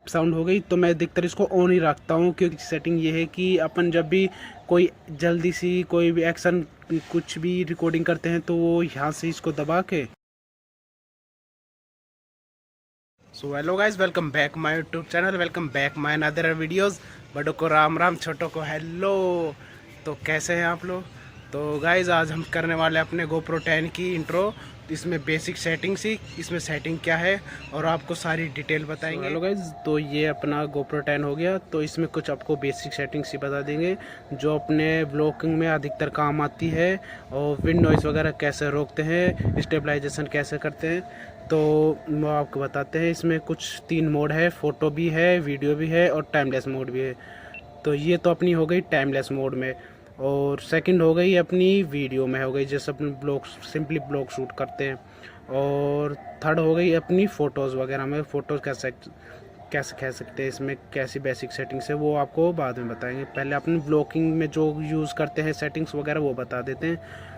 Sound हो गई तो मैं अधिकतर इसको ऑन ही रखता हूँ, क्योंकि सेटिंग ये है कि अपन जब भी कोई जल्दी सी कोई भी एक्शन कुछ भी रिकॉर्डिंग करते हैं तो वो यहाँ से इसको दबा के। So hello guys, welcome back my YouTube channel, welcome back my another videos. बड़ों को राम राम, छोटों को हेलो। तो कैसे हैं आप लोग? तो गाइस आज हम करने वाले अपने GoPro 10 की इंट्रो। इसमें बेसिक सेटिंग सी, इसमें सेटिंग क्या है और आपको सारी डिटेल बताएंगे। हेलो गाइस, तो ये अपना GoPro 10 हो गया। तो इसमें कुछ आपको बेसिक सेटिंग सी बता देंगे जो अपने ब्लॉगिंग में अधिकतर काम आती है, और विंड नॉइज़ वगैरह कैसे रोकते हैं, स्टेबलाइजेशन कैसे करते हैं, तो वो आपको बताते हैं। इसमें कुछ 3 मोड है, फ़ोटो भी है, वीडियो भी है और टाइमलेस मोड भी है। तो ये तो अपनी हो गई टाइमलेस मोड में, और सेकंड हो गई अपनी वीडियो में हो गई, जैसे अपन ब्लॉग सिंपली ब्लॉग शूट करते हैं। और थर्ड हो गई अपनी फ़ोटोज़ वगैरह में, फ़ोटोज़ कैसे कैसे कह सकते हैं, इसमें कैसी बेसिक सेटिंग्स है वो आपको बाद में बताएंगे। पहले अपनी ब्लॉगिंग में जो यूज़ करते हैं सेटिंग्स वगैरह वो बता देते हैं।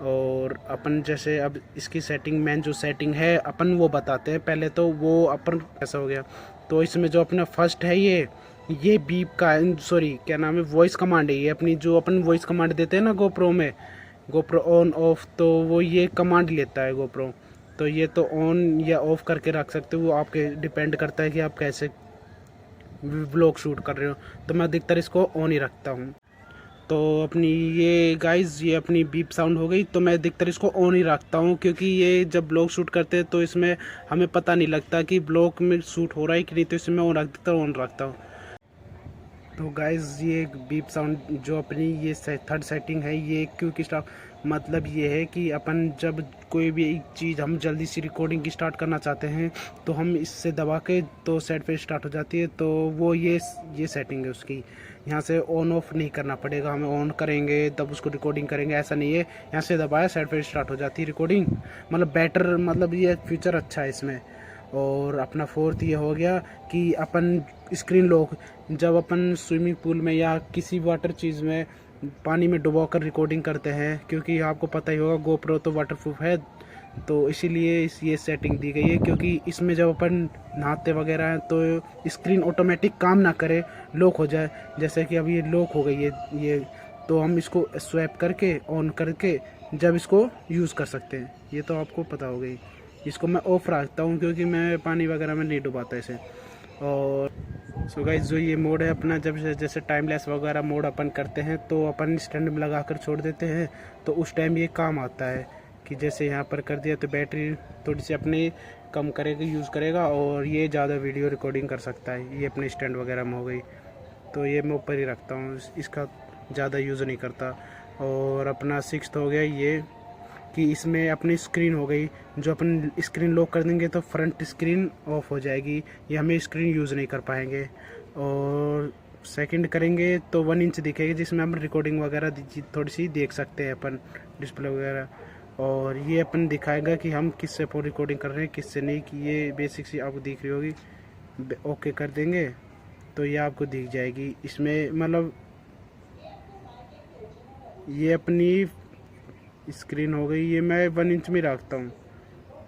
और अपन जैसे अब इसकी सेटिंग, मेन जो सेटिंग है अपन वो बताते हैं पहले। तो वो अपन कैसा हो गया, तो इसमें जो अपना फर्स्ट है ये बीप का, सॉरी क्या नाम है, वॉइस कमांड है। ये अपनी जो अपन वॉइस कमांड देते हैं ना GoPro में, GoPro ऑन ऑफ, तो वो ये कमांड लेता है GoPro। तो ये तो ऑन या ऑफ करके रख सकते हो, वो आपके डिपेंड करता है कि आप कैसे व्लॉग शूट कर रहे हो। तो मैं अधिकतर इसको ऑन ही रखता हूँ। तो अपनी ये गाइस, ये अपनी बीप साउंड हो गई तो मैं अधिकतर इसको ऑन ही रखता हूँ, क्योंकि ये जब ब्लॉग शूट करते हैं तो इसमें हमें पता नहीं लगता कि ब्लॉग में शूट हो रहा है कि नहीं, तो इसमें मैं अधिकतर ऑन रखता हूँ। तो गाइस ये बीप साउंड जो अपनी ये थर्ड सेटिंग है, ये क्योंकि स्टार्ट मतलब ये है कि अपन जब कोई भी एक चीज़ हम जल्दी सी रिकॉर्डिंग की स्टार्ट करना चाहते हैं तो हम इससे दबा के तो सेट पे स्टार्ट हो जाती है। तो वो ये सेटिंग है उसकी। यहाँ से ऑन ऑफ नहीं करना पड़ेगा, हमें ऑन करेंगे तब उसको रिकॉर्डिंग करेंगे ऐसा नहीं है। यहाँ से दबाया सेट पे स्टार्ट हो जाती है रिकॉर्डिंग। मतलब बेटर, मतलब ये फीचर अच्छा है इसमें। और अपना फोर्थ ये हो गया कि अपन स्क्रीन लॉक, जब अपन स्विमिंग पूल में या किसी वाटर चीज़ में पानी में डुबा कर रिकॉर्डिंग करते हैं, क्योंकि आपको पता ही होगा GoPro तो वाटरप्रूफ है, तो इसीलिए ये सेटिंग दी गई है। क्योंकि इसमें जब अपन नहाते वगैरह हैं तो स्क्रीन ऑटोमेटिक काम ना करे, लॉक हो जाए। जैसे कि अब ये लॉक हो गई है ये, तो हम इसको स्वैप करके ऑन करके जब इसको यूज़ कर सकते हैं। ये तो आपको पता हो गई। इसको मैं ऑफ रखता हूँ क्योंकि मैं पानी वगैरह में नहीं डुबाता इसे। और सो गाइस, जो ये मोड है अपना, जब जैसे टाइमलेस वगैरह मोड अपन करते हैं तो अपन स्टैंड में लगा कर छोड़ देते हैं, तो उस टाइम ये काम आता है कि जैसे यहाँ पर कर दिया तो बैटरी थोड़ी सी अपने कम करेगा, यूज़ करेगा, और ये ज़्यादा वीडियो रिकॉर्डिंग कर सकता है। ये अपने स्टैंड वगैरह में हो गई, तो ये मैं ऊपर ही रखता हूँ, इसका ज़्यादा यूज़ नहीं करता। और अपना सिक्स्थ हो गया ये कि इसमें अपनी स्क्रीन हो गई, जो अपन स्क्रीन लॉक कर देंगे तो फ्रंट स्क्रीन ऑफ हो जाएगी, ये हमें स्क्रीन यूज़ नहीं कर पाएंगे। और सेकंड करेंगे तो 1 इंच दिखेगी, जिसमें हम रिकॉर्डिंग वगैरह थोड़ी सी देख सकते हैं अपन, डिस्प्ले वगैरह। और ये अपन दिखाएगा कि हम किससे पर रिकॉर्डिंग कर रहे हैं किससे नहीं, कि ये बेसिक सी आपको दिख रही होगी। ओके कर देंगे तो ये आपको दिख जाएगी इसमें। मतलब ये अपनी स्क्रीन हो गई, ये मैं 1 इंच में रखता हूँ।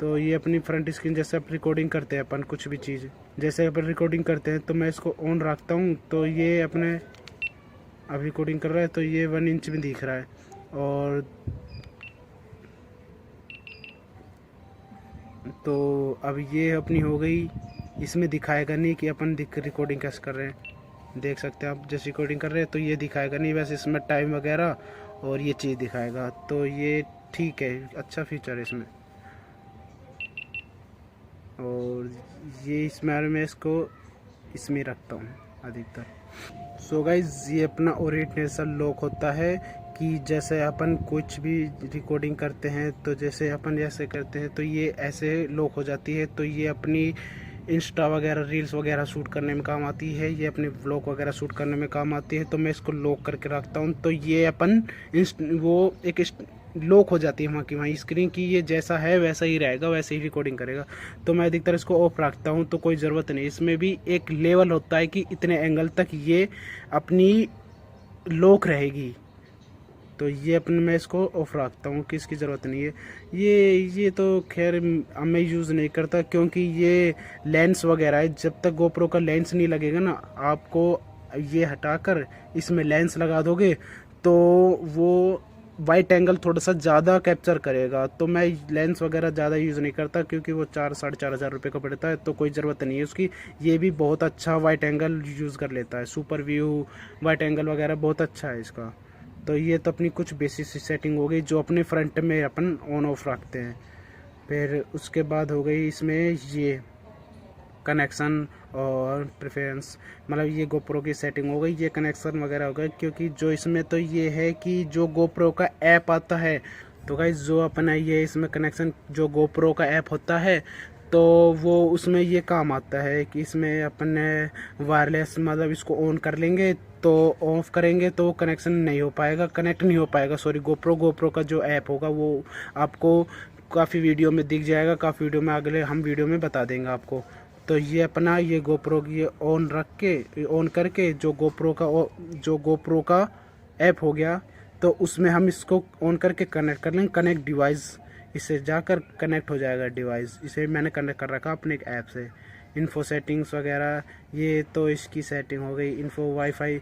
तो ये अपनी फ्रंट स्क्रीन, जैसे आप रिकॉर्डिंग करते हैं अपन कुछ भी चीज़, जैसे अपन रिकॉर्डिंग करते हैं तो मैं इसको ऑन रखता हूँ, तो ये अपने अब रिकॉर्डिंग कर रहा है तो ये 1 इंच में दिख रहा है। और तो अब ये अपनी हो गई, इसमें दिखाएगा नहीं कि अपन रिकॉर्डिंग कैसे कर रहे हैं। देख सकते हैं आप, जैसे रिकॉर्डिंग कर रहे हैं तो ये दिखाएगा नहीं, वैसे इसमें टाइम वगैरह और ये चीज़ दिखाएगा। तो ये ठीक है, अच्छा फीचर है इसमें। और ये इसमें मैं इसको इसमें रखता हूँ अधिकतर। सो गाइज, ये अपना ओरिजिनल लॉक होता है कि जैसे अपन कुछ भी रिकॉर्डिंग करते हैं तो जैसे अपन ऐसे करते हैं तो ये ऐसे लॉक हो जाती है। तो ये अपनी इंस्टा वगैरह रील्स वगैरह शूट करने में काम आती है, ये अपने व्लॉग वगैरह शूट करने में काम आती है। तो मैं इसको लॉक करके रखता हूँ, तो ये अपन वो एक लॉक हो जाती है वहाँ की वहाँ स्क्रीन की, ये जैसा है वैसा ही रहेगा, वैसे ही रिकॉर्डिंग करेगा। तो मैं अधिकतर इसको ऑफ रखता हूँ, तो कोई ज़रूरत नहीं। इसमें भी एक लेवल होता है कि इतने एंगल तक ये अपनी लॉक रहेगी, तो ये अपने मैं इसको ऑफ रखता हूँ कि इसकी ज़रूरत नहीं है। ये तो खैर मैं यूज़ नहीं करता, क्योंकि ये लेंस वगैरह है। जब तक गोप्रो का लेंस नहीं लगेगा ना, आपको ये हटाकर इसमें लेंस लगा दोगे तो वो वाइट एंगल थोड़ा सा ज़्यादा कैप्चर करेगा। तो मैं लेंस वगैरह ज़्यादा यूज़ नहीं करता, क्योंकि वो 4-4.5 हज़ार रुपये का पड़ता है, तो कोई ज़रूरत नहीं है उसकी। ये भी बहुत अच्छा वाइट एंगल यूज़ कर लेता है, सुपर व्यू वाइट एंगल वगैरह बहुत अच्छा है इसका। तो ये तो अपनी कुछ बेसिक सी सेटिंग हो गई जो अपने फ्रंट में अपन ऑन ऑफ रखते हैं। फिर उसके बाद हो गई इसमें ये कनेक्शन और प्रेफरेंस, मतलब ये गोप्रो की सेटिंग हो गई, ये कनेक्शन वगैरह हो गए। क्योंकि जो इसमें तो ये है कि जो गोप्रो का ऐप आता है, तो गाइस जो अपना ये इसमें कनेक्शन जो गोप्रो का ऐप होता है, तो वो उसमें ये काम आता है कि इसमें अपन वायरलेस मतलब इसको ऑन कर लेंगे तो ऑफ करेंगे तो कनेक्शन नहीं हो पाएगा, कनेक्ट नहीं हो पाएगा। सॉरी, गोप्रो का जो ऐप होगा वो आपको काफ़ी वीडियो में दिख जाएगा, काफ़ी वीडियो में अगले हम वीडियो में बता देंगे आपको। तो ये अपना ये गोप्रो की ऑन रख के ऑन करके जो गोप्रो का ऐप हो गया, तो उसमें हम इसको ऑन करके कनेक्ट कर लेंगे। कनेक्ट डिवाइस, इससे जाकर कनेक्ट हो जाएगा डिवाइस। इसे मैंने कनेक्ट कर रखा अपने एक ऐप से। इन्फो सेटिंग्स वगैरह ये तो इसकी सेटिंग हो गई। इन्फो वाईफाई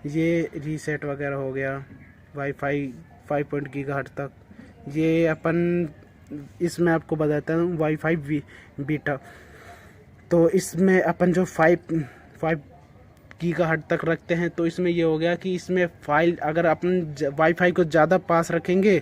ये रीसेट वगैरह हो गया। वाईफाई 5 गीगाहर्ट्ज तक ये अपन इसमें आपको बताता हूँ। वाईफाई बीटा, तो इसमें अपन जो 5 गीगाहर्ट्ज तक रखते हैं, तो इसमें ये हो गया कि इसमें फाइल अगर अपन वाईफाई को ज़्यादा पास रखेंगे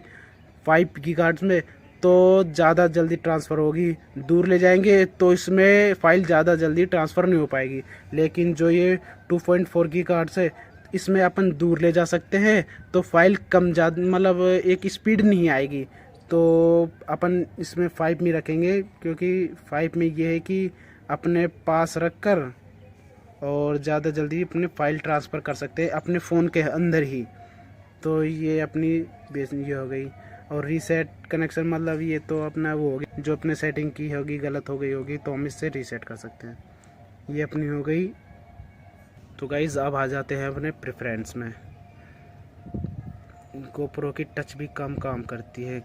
5 गीगाहर्ट्ज में, तो ज़्यादा जल्दी ट्रांसफ़र होगी। दूर ले जाएंगे तो इसमें फ़ाइल ज़्यादा जल्दी ट्रांसफ़र नहीं हो पाएगी। लेकिन जो ये 2.4 गीगाहर्ट्ज है, इसमें अपन दूर ले जा सकते हैं तो फाइल कम ज़्यादा मतलब एक स्पीड नहीं आएगी। तो अपन इसमें 5 में रखेंगे, क्योंकि 5 में ये है कि अपने पास रखकर और ज़्यादा जल्दी अपने फाइल ट्रांसफ़र कर सकते हैं अपने फ़ोन के अंदर ही। तो ये अपनी बेस ये हो गई। और रीसेट कनेक्शन मतलब ये तो अपना वो हो गया, जो अपने सेटिंग की होगी गलत हो गई होगी तो हम इससे रीसेट कर सकते हैं। ये अपनी हो गई। तो गाइज़ अब आ जाते हैं अपने प्रेफरेंस में। गोप्रो की टच भी कम काम करती है,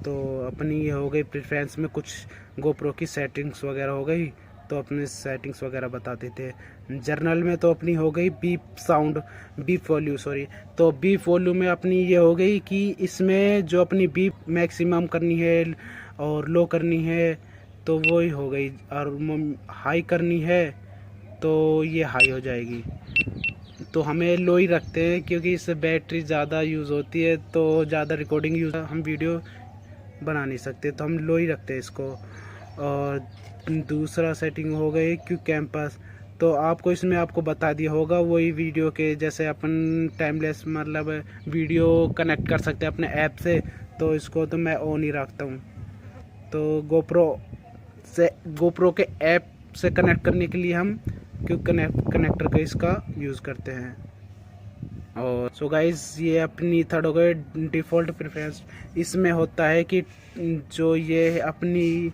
तो अपनी ये हो गई प्रेफरेंस में कुछ गोप्रो की सेटिंग्स वगैरह हो गई। तो अपने सेटिंग्स वगैरह बताते थे। जर्नल में तो अपनी हो गई बीप वॉल्यूम सॉरी। तो बीप वॉल्यूम में अपनी ये हो गई कि इसमें जो अपनी बीप मैक्सिमम करनी है और लो करनी है तो वो ही हो गई, और हाई करनी है तो ये हाई हो जाएगी। तो हमें लो ही रखते हैं, क्योंकि इससे बैटरी ज़्यादा यूज़ होती है, तो ज़्यादा रिकॉर्डिंग यूज़ हम वीडियो बना नहीं सकते, तो हम लो ही रखते हैं इसको। और दूसरा सेटिंग हो गई क्यू कैंपस, तो आपको इसमें आपको बता दिया होगा वही वीडियो के जैसे अपन टाइमलेस मतलब वीडियो कनेक्ट कर सकते हैं अपने ऐप से, तो इसको तो मैं ऑन ही रखता हूँ। तो गोप्रो के ऐप से कनेक्ट करने के लिए हम क्यू कनेक्टर का इसका यूज़ करते हैं। और सो गाइस ये अपनी थर्ड हो गई डिफ़ॉल्ट प्रेफरेंस। इसमें होता है कि जो ये अपनी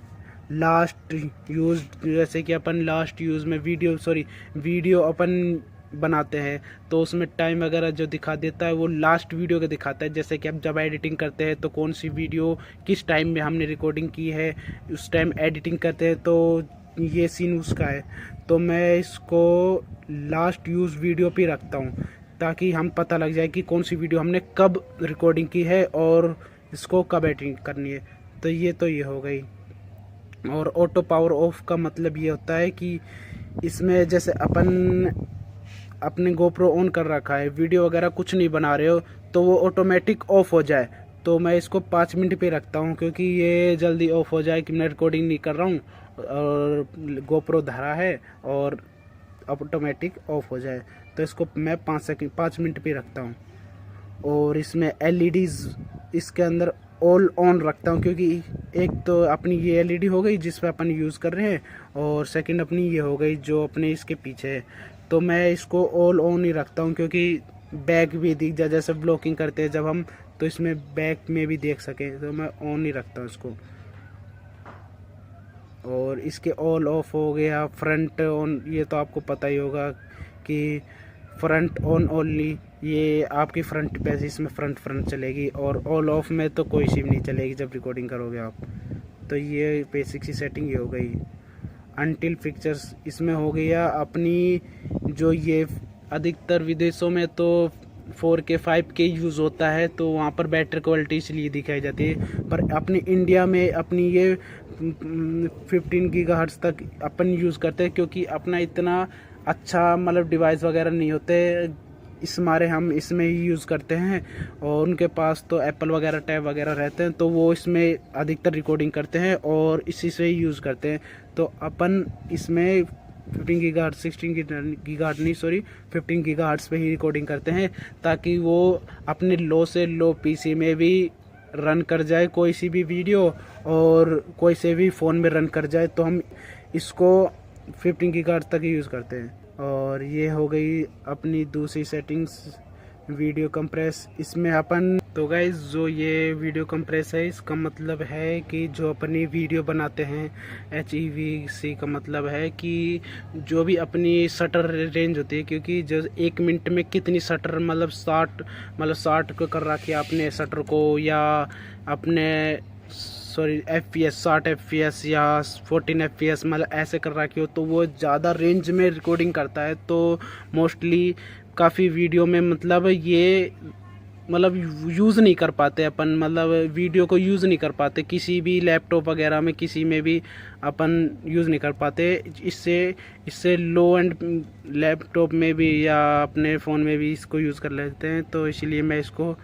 लास्ट यूज़, जैसे कि अपन लास्ट यूज़ में वीडियो अपन बनाते हैं तो उसमें टाइम वगैरह जो दिखा देता है वो लास्ट वीडियो का दिखाता है। जैसे कि अब जब एडिटिंग करते हैं तो कौन सी वीडियो किस टाइम में हमने रिकॉर्डिंग की है, उस टाइम एडिटिंग करते हैं तो ये सीन उसका है। तो मैं इसको लास्ट यूज़ वीडियो पे रखता हूँ, ताकि हम पता लग जाए कि कौन सी वीडियो हमने कब रिकॉर्डिंग की है और इसको कब एडिटिंग करनी है। तो ये हो गई। और ऑटो पावर ऑफ का मतलब ये होता है कि इसमें जैसे अपन अपने गोप्रो ऑन कर रखा है, वीडियो वगैरह कुछ नहीं बना रहे हो, तो वो ऑटोमेटिक ऑफ हो जाए। तो मैं इसको 5 मिनट पे रखता हूँ, क्योंकि ये जल्दी ऑफ हो जाए कि मैं रिकॉर्डिंग नहीं कर रहा हूँ और गोप्रो धरा है और ऑटोमेटिक ऑफ हो जाए। तो इसको मैं 5 मिनट पे रखता हूँ। और इसमें एलईडीज़ इसके अंदर ऑल ऑन रखता हूँ, क्योंकि एक तो अपनी ये एलईडी हो गई जिस पे अपन यूज़ कर रहे हैं, और सेकंड अपनी ये हो गई जो अपने इसके पीछे है। तो मैं इसको ऑल ऑन ही रखता हूँ, क्योंकि बैक भी दिख जाए, जैसे ब्लॉकिंग करते हैं जब हम, तो इसमें बैक में भी देख सकें, तो मैं ऑन ही रखता हूँ इसको। और इसके ऑल ऑफ हो गया। फ्रंट ऑन, ये तो आपको पता ही होगा कि फ्रंट ऑन ओनली, ये आपकी फ्रंट पे इसमें फ्रंट चलेगी, और ऑल ऑफ में तो कोई सी भी नहीं चलेगी जब रिकॉर्डिंग करोगे आप। तो ये बेसिक सी सेटिंग ये हो गई। अनटिल पिक्चर्स इसमें हो गया अपनी, जो ये अधिकतर विदेशों में तो 4K 5K यूज़ होता है, तो वहाँ पर बेटर क्वालिटी इसलिए दिखाई जाती है। पर अपनी इंडिया में अपनी ये 15 गीगाहर्ट्ज़ तक अपन यूज़ करते हैं, क्योंकि अपना इतना अच्छा मतलब डिवाइस वगैरह नहीं होते, इस मारे हम इसमें ही यूज़ करते हैं। और उनके पास तो एप्पल वगैरह टैब वगैरह रहते हैं, तो वो इसमें अधिकतर रिकॉर्डिंग करते हैं और इसी से ही यूज़ करते हैं। तो अपन इसमें 15 गीगाहर्ट्ज़ 16 गीगाहर्ट्ज़ नहीं सॉरी 15 गीगाहर्ट्ज़ पे ही रिकॉर्डिंग करते हैं, ताकि वो अपने लो से लो पीसी में भी रन कर जाए कोई सी भी वीडियो, और कोई से भी फ़ोन में रन कर जाए। तो हम इसको 15 गीगाहर्ट्ज़ तक ही यूज़ करते हैं। और ये हो गई अपनी दूसरी सेटिंग्स, वीडियो कंप्रेस। इसमें अपन तो गाइस जो ये वीडियो कंप्रेस है, इसका मतलब है कि जो अपनी वीडियो बनाते हैं, HEVC का मतलब है कि जो भी अपनी शटर रेंज होती है, क्योंकि जो 1 मिनट में कितनी शटर मतलब 60 को कर रखी है आपने शटर को, या अपने सॉरी FPS 60 FPS या 14 FPS मतलब ऐसे कर रखी हो, तो वो ज़्यादा रेंज में रिकॉर्डिंग करता है। तो मोस्टली काफ़ी वीडियो में मतलब ये मतलब यूज़ नहीं कर पाते अपन, मतलब वीडियो को यूज़ नहीं कर पाते किसी भी लैपटॉप वगैरह में, किसी में भी अपन यूज़ नहीं कर पाते। इससे लो एंड लैपटॉप में भी या अपने फ़ोन में भी इसको यूज़ कर लेते हैं। तो इसलिए मैं इसको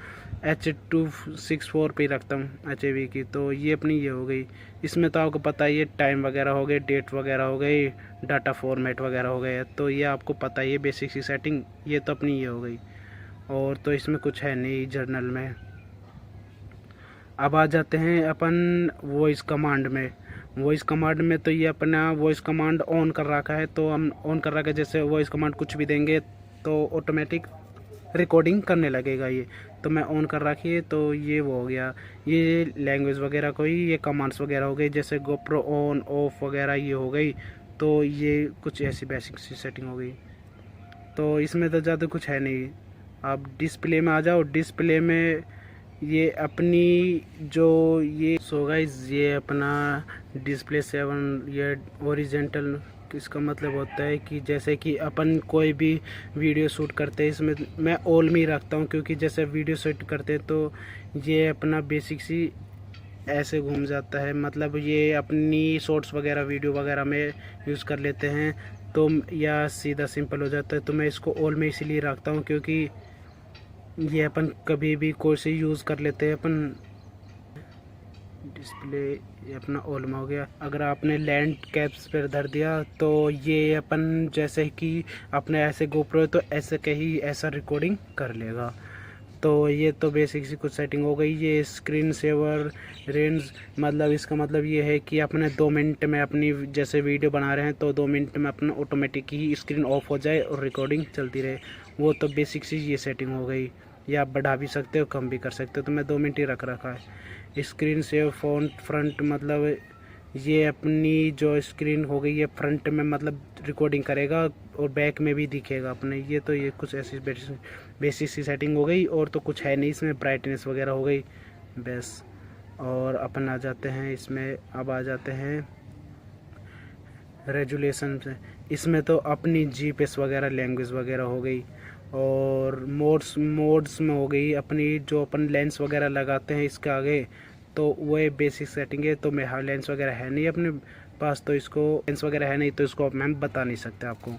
H.264 पे ही रखता हूँ, HEV की। तो ये अपनी ये हो गई। इसमें तो आपको पता ही है टाइम वगैरह हो गए, डेट वगैरह हो गई, डाटा फॉर्मेट वगैरह हो गए, तो ये आपको पता ही है बेसिक सी सेटिंग। ये तो अपनी ये हो गई, और तो इसमें कुछ है नहीं जर्नल में। अब आ जाते हैं अपन वॉइस कमांड में। वॉइस कमांड में तो ये अपना वॉइस कमांड ऑन कर रखा है, तो हम ऑन कर रखा है, जैसे वॉइस कमांड कुछ भी देंगे तो ऑटोमेटिक रिकॉर्डिंग करने लगेगा ये। तो मैं ऑन कर रखी है, तो ये वो हो गया। ये लैंग्वेज वगैरह कोई ये कमांड्स वगैरह हो गई, जैसे गोप्रो ऑन ऑफ वगैरह ये हो गई। तो ये कुछ ऐसी बेसिक सी सेटिंग हो गई। तो इसमें तो ज़्यादा कुछ है नहीं। आप डिस्प्ले में आ जाओ। डिस्प्ले में ये अपनी जो ये सो गाइस, ये अपना डिस्प्ले 7 ये ओरिजेंटल, इसका मतलब होता है कि जैसे कि अपन कोई भी वीडियो शूट करते हैं, इसमें मैं ऑल में ही रखता हूँ, क्योंकि जैसे वीडियो शूट करते हैं तो ये अपना बेसिक सी ऐसे घूम जाता है, मतलब ये अपनी शॉर्ट्स वगैरह वीडियो वगैरह में यूज़ कर लेते हैं, तो या सीधा सिंपल हो जाता है। तो मैं इसको ऑल में इसीलिए रखता हूँ, क्योंकि ये अपन कभी भी कोई से यूज़ कर लेते हैं अपन। डिस्प्ले ये अपना ऑल में हो गया। अगर आपने लैंड कैप्स पर धर दिया, तो ये अपन जैसे कि अपने ऐसे गोप्रो तो ऐसे कहीं ऐसा रिकॉर्डिंग कर लेगा। तो ये तो बेसिक सी कुछ सेटिंग हो गई। ये स्क्रीन सेवर रेंज मतलब इसका मतलब ये है कि अपने 2 मिनट में अपनी जैसे वीडियो बना रहे हैं, तो 2 मिनट में अपना ऑटोमेटिक ही स्क्रीन ऑफ हो जाए और रिकॉर्डिंग चलती रहे। वो तो बेसिक सी ये सेटिंग हो गई। या आप बढ़ा भी सकते हो, कम भी कर सकते हो, तो मैं 2 मिनट ही रख रखा है। स्क्रीन सेव फ़ॉन्ट फ्रंट मतलब ये अपनी जो स्क्रीन हो गई है फ्रंट में मतलब रिकॉर्डिंग करेगा और बैक में भी दिखेगा अपने। ये तो ये कुछ ऐसी बेसिक सी सेटिंग हो गई, और तो कुछ है नहीं इसमें। ब्राइटनेस वगैरह हो गई बस। और अपन आ जाते हैं इसमें, अब आ जाते हैं रेजुलेशन से। इसमें तो अपनी GPS वगैरह लैंग्वेज वगैरह हो गई, और मोड्स में हो गई अपनी जो अपन लेंस वगैरह लगाते हैं इसके आगे, तो वो बेसिक सेटिंग है। तो मेरा लेंस वगैरह है नहीं अपने पास, तो इसको लेंस वगैरह है नहीं, तो इसको मैं बता नहीं सकते आपको।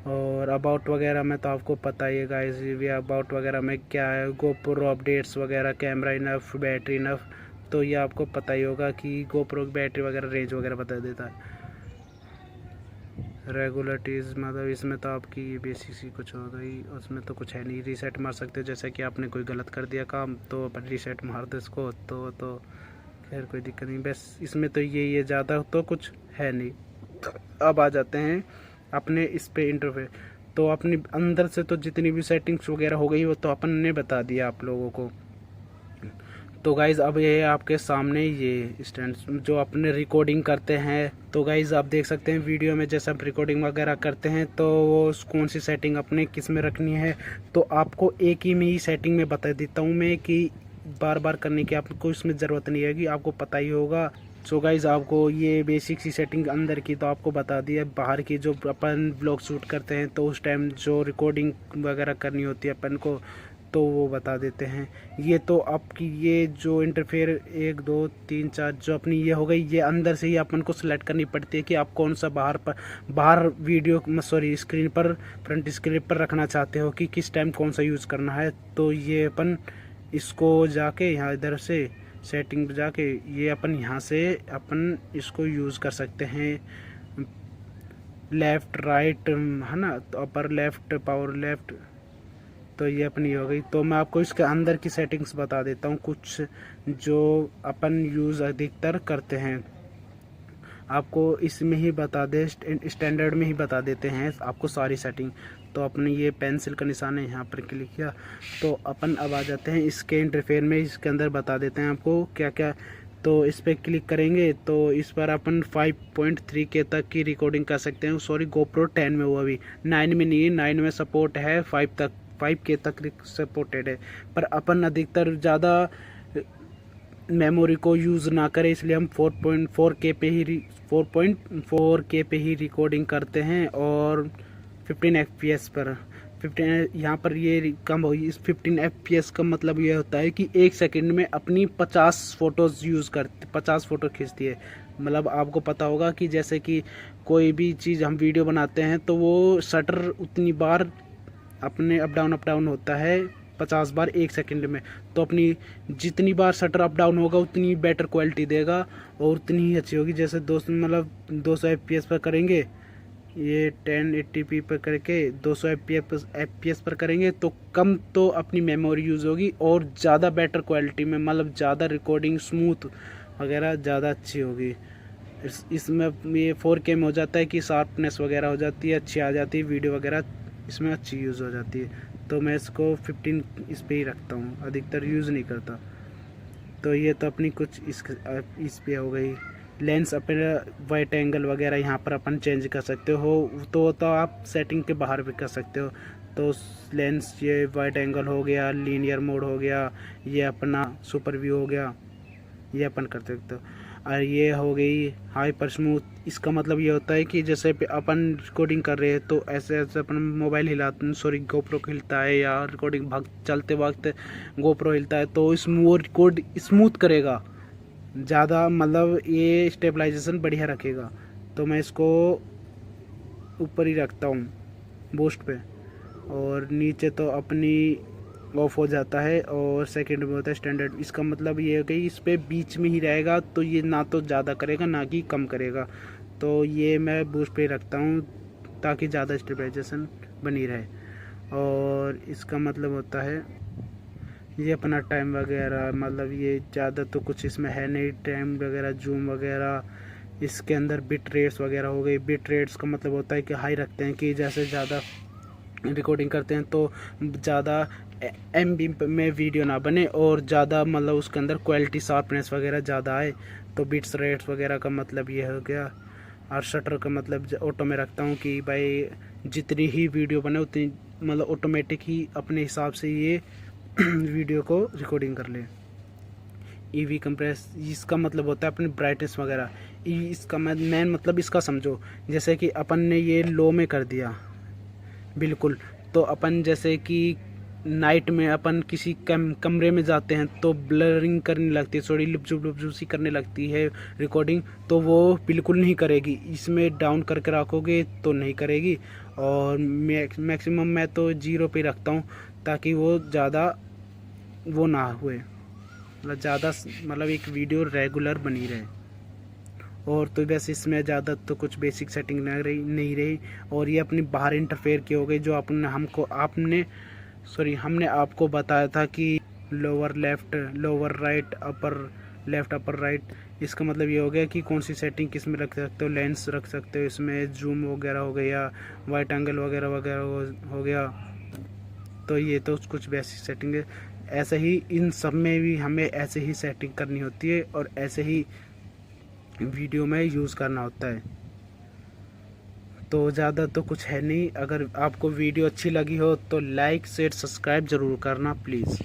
और अबाउट वगैरह में तो आपको पता ही है गाइस, ये अबाउट वगैरह में क्या है, गोप्रो अपडेट्स वगैरह, कैमरा इनफ, बैटरी इनफ, तो ये आपको पता ही होगा कि गोप्रो की बैटरी वगैरह रेंज वगैरह बता देता है। रेगुलरिटीज़ मतलब इसमें तो आपकी बेसिक सी कुछ हो गई, उसमें तो कुछ है नहीं। रीसेट मार सकते हो, जैसे कि आपने कोई गलत कर दिया काम, तो अपन रीसेट मार दो इसको, तो खैर कोई दिक्कत नहीं। बस इसमें तो ये ज़्यादा तो कुछ है नहीं। अब आ जाते हैं अपने इस पे इंटरफेस। तो अपनी अंदर से तो जितनी भी सेटिंग्स वगैरह हो गई वो तो अपन ने बता दिया आप लोगों को। तो गाइज़ अब ये आपके सामने ये स्टैंड जो अपने रिकॉर्डिंग करते हैं। तो गाइज़ आप देख सकते हैं वीडियो में जैसे आप रिकॉर्डिंग वगैरह करते हैं तो वो कौन सी सेटिंग अपने किस में रखनी है। तो आपको एक ही में ही सेटिंग में बता देता हूँ मैं कि बार बार करने की आपको इसमें ज़रूरत नहीं है, कि आपको पता ही होगा। सो गाइज़ आपको ये बेसिक सी सेटिंग अंदर की तो आपको बता दी है। बाहर की जो अपन ब्लॉग शूट करते हैं तो उस टाइम जो रिकॉर्डिंग वगैरह करनी होती है अपन को, तो वो बता देते हैं। ये तो आपकी ये जो इंटरफेयर 1 2 3 4 जो अपनी ये हो गई, ये अंदर से ही अपन को सिलेक्ट करनी पड़ती है कि आप कौन सा बाहर वीडियो स्क्रीन पर फ्रंट स्क्रीन पर रखना चाहते हो, कि किस टाइम कौन सा यूज़ करना है। तो ये अपन इसको जाके यहाँ इधर से सेटिंग पे जाके ये अपन यहाँ से अपन इसको यूज़ कर सकते हैं। लेफ़्ट राइट है ना, तो अपर लेफ़्ट पावर लेफ़्ट, तो ये अपनी हो गई। तो मैं आपको इसके अंदर की सेटिंग्स बता देता हूँ कुछ जो अपन यूज़ अधिकतर करते हैं। आपको इसमें ही बता दे, स्टैंडर्ड में ही बता देते हैं आपको सारी सेटिंग। तो अपने ये पेंसिल का निशान है, यहाँ पर क्लिक किया तो अपन अब आ जाते हैं इसके इंटरफेयर में। इसके अंदर बता देते हैं आपको क्या क्या। तो इस पर क्लिक करेंगे तो इस पर अपन 5.3K तक की रिकॉर्डिंग कर सकते हैं। सॉरी GoPro 10 में, वो अभी 9 में नहीं है, 9 में सपोर्ट है, 5K तक सपोर्टेड है। पर अपन अधिकतर ज़्यादा मेमोरी को यूज़ ना करें, इसलिए हम 4.4K पे ही रिकॉर्डिंग करते हैं। और 15 FPS पर 15 यहाँ पर ये कम होगी। इस 15 FPS का मतलब ये होता है कि 1 सेकंड में अपनी 50 फ़ोटो खींचती है। मतलब आपको पता होगा कि जैसे कि कोई भी चीज़ हम वीडियो बनाते हैं तो वो शटर उतनी बार अपने अप डाउन होता है 50 बार 1 सेकंड में। तो अपनी जितनी बार शटर अप डाउन होगा उतनी बेटर क्वालिटी देगा और उतनी ही अच्छी होगी। जैसे 200 FPS पर करेंगे, ये 1080p पर करके 200 FPS पर करेंगे तो कम तो अपनी मेमोरी यूज़ होगी और ज़्यादा बेटर क्वालिटी में, मतलब ज़्यादा रिकॉर्डिंग स्मूथ वगैरह ज़्यादा अच्छी होगी। इसमें ये 4K में हो जाता है कि शार्पनेस वगैरह हो जाती है, अच्छी आ जाती है, वीडियो वगैरह इसमें अच्छी यूज़ हो जाती है। तो मैं इसको 15 इस पे ही रखता हूँ, अधिकतर यूज़ नहीं करता। तो ये तो अपनी कुछ इस पे हो गई। लेंस अपने वाइट एंगल वगैरह यहाँ पर अपन चेंज कर सकते हो, तो आप सेटिंग के बाहर भी कर सकते हो। तो लेंस ये वाइट एंगल हो गया, लीनियर मोड हो गया, ये अपना सुपर व्यू हो गया, ये अपन कर सकते हो। और ये हो गई हाइपर स्मूथ। इसका मतलब ये होता है कि जैसे अपन रिकॉर्डिंग कर रहे हैं तो ऐसे ऐसे अपन मोबाइल हिलाते हैं, सॉरी GoPro हिलता है या रिकॉर्डिंग चलते वक्त GoPro हिलता है तो वो रिकॉर्ड स्मूथ करेगा ज़्यादा, मतलब ये स्टेबलाइजेशन बढ़िया रखेगा। तो मैं इसको ऊपर ही रखता हूँ बूस्ट पे, और नीचे तो अपनी ऑफ हो जाता है और सेकंड में होता है स्टैंडर्ड। इसका मतलब ये है कि इस पे बीच में ही रहेगा, तो ये ना तो ज़्यादा करेगा ना कि कम करेगा। तो ये मैं बूस्ट पे रखता हूँ ताकि ज़्यादा स्टेबलाइजेशन बनी रहे। और इसका मतलब होता है ये अपना टाइम वगैरह, मतलब ये ज़्यादा तो कुछ इसमें है नहीं, टाइम वगैरह जूम वगैरह। इसके अंदर बिट रेट्स वगैरह हो गई। बिट रेट्स का मतलब होता है कि हाई रखते हैं कि जैसे ज़्यादा रिकॉर्डिंग करते हैं तो ज़्यादा MB में वीडियो ना बने और ज़्यादा मतलब उसके अंदर क्वालिटी शार्पनेस वगैरह ज़्यादा आए। तो बिट्स रेट्स वगैरह का मतलब ये हो गया। और शटर का मतलब ऑटो में रखता हूँ कि भाई जितनी ही वीडियो बने उतनी, मतलब ऑटोमेटिक ही अपने हिसाब से ये वीडियो को रिकॉर्डिंग कर ले। EV कंप्रेस, इसका मतलब होता है अपनी ब्राइटनेस वगैरह। इसका मेन मतलब इसका समझो, जैसे कि अपन ने ये लो में कर दिया बिल्कुल, तो अपन जैसे कि नाइट में अपन किसी कमरे में जाते हैं तो ब्लरिंग करने लगती है, थोड़ी लुपजुसी करने लगती है रिकॉर्डिंग, तो वो बिल्कुल नहीं करेगी। इसमें डाउन करके रखोगे तो नहीं करेगी। और मैक्सिमम मैं तो 0 पे रखता हूँ ताकि वो ज़्यादा वो ना हुए, मतलब ज़्यादा मतलब एक वीडियो रेगुलर बनी रहे। और तो वैसे इसमें ज़्यादा तो कुछ बेसिक सेटिंग नहीं रही। और ये अपनी बाहर इंटरफेयर की हो गई जो हमने आपको बताया था कि लोअर लेफ़्ट, लोअर राइट, अपर लेफ़्ट, अपर राइट। इसका मतलब ये हो गया कि कौन सी सेटिंग किस में रख सकते हो। लेंस रख सकते हो, इसमें जूम वगैरह हो गया, वाइट एंगल वगैरह वगैरह हो गया। तो ये तो कुछ बेसिक सेटिंग है। ऐसे ही इन सब में भी हमें ऐसे ही सेटिंग करनी होती है और ऐसे ही वीडियो में यूज़ करना होता है। तो ज़्यादा तो कुछ है नहीं। अगर आपको वीडियो अच्छी लगी हो तो लाइक शेयर सब्सक्राइब ज़रूर करना प्लीज़।